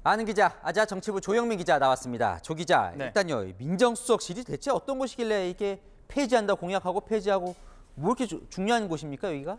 아는 기자, 아자 정치부 조영민 기자 나왔습니다. 조 기자, 네. 일단요, 민정수석실이 대체 어떤 곳이길래 이게 폐지한다 공약하고 폐지하고 뭐 이렇게 중요한 곳입니까, 여기가?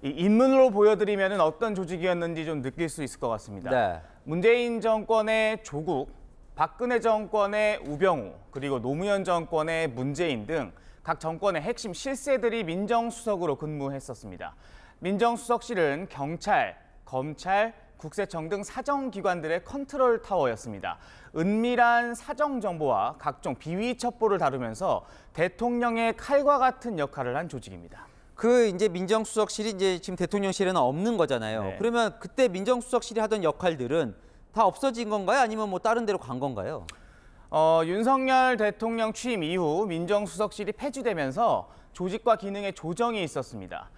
이 인문으로 보여드리면 어떤 조직이었는지 좀 느낄 수 있을 것 같습니다. 네. 문재인 정권의 조국, 박근혜 정권의 우병우, 그리고 노무현 정권의 문재인 등 각 정권의 핵심 실세들이 민정수석으로 근무했었습니다. 민정수석실은 경찰, 검찰, 국세청 등 사정기관들의 컨트롤 타워였습니다. 은밀한 사정 정보와 각종 비위 첩보를 다루면서 대통령의 칼과 같은 역할을 한 조직입니다. 그 이제 민정수석실이 이제 지금 대통령실에는 없는 거잖아요. 네. 그러면 그때 민정수석실이 하던 역할들은 다 없어진 건가요? 아니면 뭐 다른 데로 간 건가요? 윤석열 대통령 취임 이후 민정수석실이 폐지되면서 조직과 기능의 조정이 있었습니다.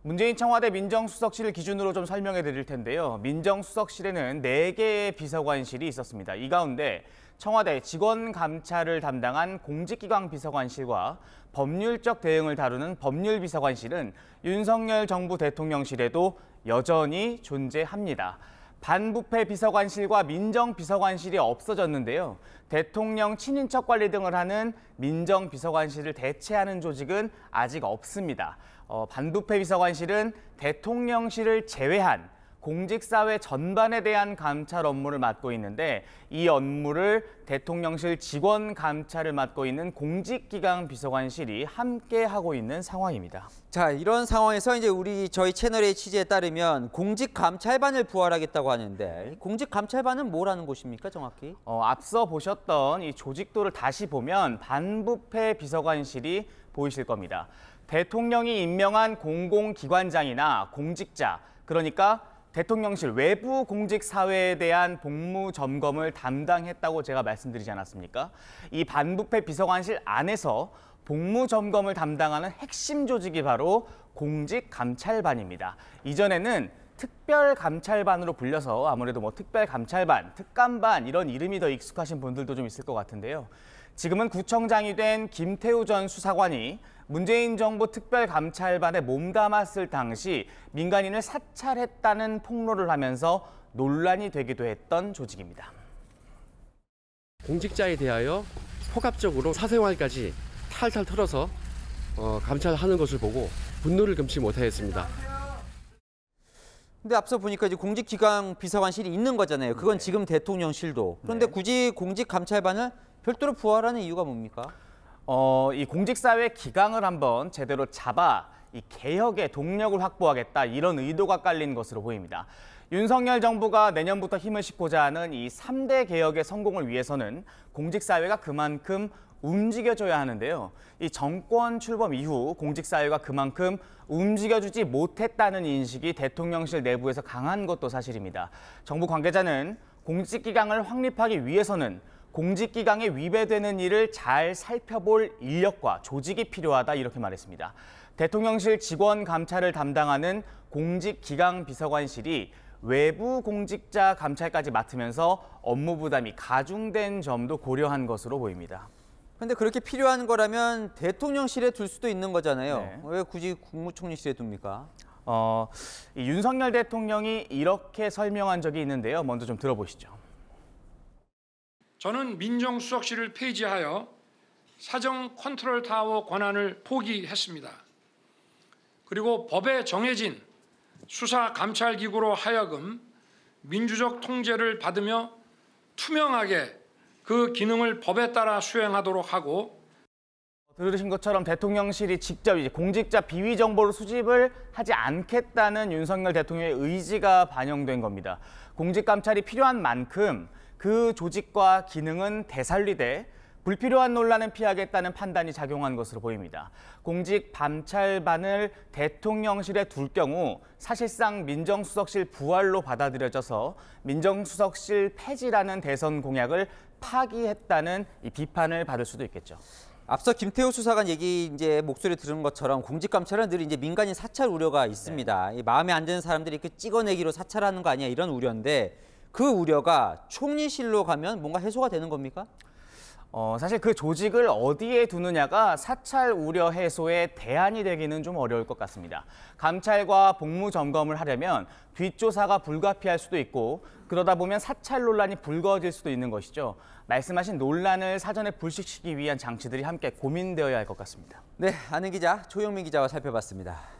문재인 청와대 민정수석실을 기준으로 좀 설명해 드릴 텐데요. 민정수석실에는 4개의 비서관실이 있었습니다. 이 가운데 청와대 직원감찰을 담당한 공직기강 비서관실과 법률적 대응을 다루는 법률비서관실은 윤석열 정부 대통령실에도 여전히 존재합니다. 반부패 비서관실과 민정비서관실이 없어졌는데요. 대통령 친인척 관리 등을 하는 민정비서관실을 대체하는 조직은 아직 없습니다. 반부패 비서관실은 대통령실을 제외한 공직사회 전반에 대한 감찰 업무를 맡고 있는데 이 업무를 대통령실 직원 감찰을 맡고 있는 공직기강 비서관실이 함께 하고 있는 상황입니다. 자, 이런 상황에서 이제 저희 채널의 취재에 따르면 공직감찰반을 부활하겠다고 하는데 공직감찰반은 뭐라는 곳입니까, 정확히? 앞서 보셨던 이 조직도를 다시 보면 반부패 비서관실이 보이실 겁니다. 대통령이 임명한 공공기관장이나 공직자, 그러니까 대통령실 외부 공직 사회에 대한 복무 점검을 담당했다고 제가 말씀드리지 않았습니까? 이 반부패 비서관실 안에서 복무 점검을 담당하는 핵심 조직이 바로 공직감찰반입니다. 이전에는 특별감찰반으로 불려서 아무래도 뭐 특별감찰반, 특감반 이런 이름이 더 익숙하신 분들도 좀 있을 것 같은데요. 지금은 구청장이 된 김태우 전 수사관이 문재인 정부 특별감찰반에 몸담았을 당시 민간인을 사찰했다는 폭로를 하면서 논란이 되기도 했던 조직입니다. 공직자에 대하여 포괄적으로 사생활까지 탈탈 털어서 감찰하는 것을 보고 분노를 금치 못하였습니다. 근데 앞서 보니까 이제 공직기강 비서관실이 있는 거잖아요. 그건 지금 대통령실도. 그런데 굳이 공직감찰반을 별도로 부활하는 이유가 뭡니까? 이 공직사회 기강을 한번 제대로 잡아 이 개혁의 동력을 확보하겠다 이런 의도가 깔린 것으로 보입니다. 윤석열 정부가 내년부터 힘을 싣고자 하는 이 3대 개혁의 성공을 위해서는 공직사회가 그만큼 움직여줘야 하는데요. 이 정권 출범 이후 공직사회가 그만큼 움직여주지 못했다는 인식이 대통령실 내부에서 강한 것도 사실입니다. 정부 관계자는 공직기강을 확립하기 위해서는 공직기강에 위배되는 일을 잘 살펴볼 인력과 조직이 필요하다 이렇게 말했습니다. 대통령실 직원 감찰을 담당하는 공직기강 비서관실이 외부 공직자 감찰까지 맡으면서 업무 부담이 가중된 점도 고려한 것으로 보입니다. 근데 그렇게 필요한 거라면 대통령실에 둘 수도 있는 거잖아요. 네. 왜 굳이 국무총리실에 둡니까? 이 윤석열 대통령이 이렇게 설명한 적이 있는데요. 먼저 좀 들어보시죠. 저는 민정수석실을 폐지하여 사정 컨트롤 타워 권한을 포기했습니다. 그리고 법에 정해진 수사 감찰 기구로 하여금 민주적 통제를 받으며 투명하게 그 기능을 법에 따라 수행하도록 하고 들으신 것처럼 대통령실이 직접 이제 공직자 비위 정보를 수집을 하지 않겠다는 윤석열 대통령의 의지가 반영된 겁니다. 공직 감찰이 필요한 만큼 그 조직과 기능은 되살리되 불필요한 논란은 피하겠다는 판단이 작용한 것으로 보입니다. 공직 감찰반을 대통령실에 둘 경우 사실상 민정수석실 부활로 받아들여져서 민정수석실 폐지라는 대선 공약을 파기했다는 이 비판을 받을 수도 있겠죠. 앞서 김태우 수사관 이제 목소리 들은 것처럼 공직감찰은 늘 이제 민간인 사찰 우려가 있습니다. 이 마음에 안 드는 사람들이 이렇게 찍어내기로 사찰하는 거 아니야 이런 우려인데 그 우려가 총리실로 가면 뭔가 해소가 되는 겁니까? 사실 그 조직을 어디에 두느냐가 사찰 우려 해소의 대안이 되기는 좀 어려울 것 같습니다. 감찰과 복무 점검을 하려면 뒷조사가 불가피할 수도 있고 그러다 보면 사찰 논란이 불거질 수도 있는 것이죠. 말씀하신 논란을 사전에 불식시키기 위한 장치들이 함께 고민되어야 할 것 같습니다. 네, 아는 기자 조영민 기자와 살펴봤습니다.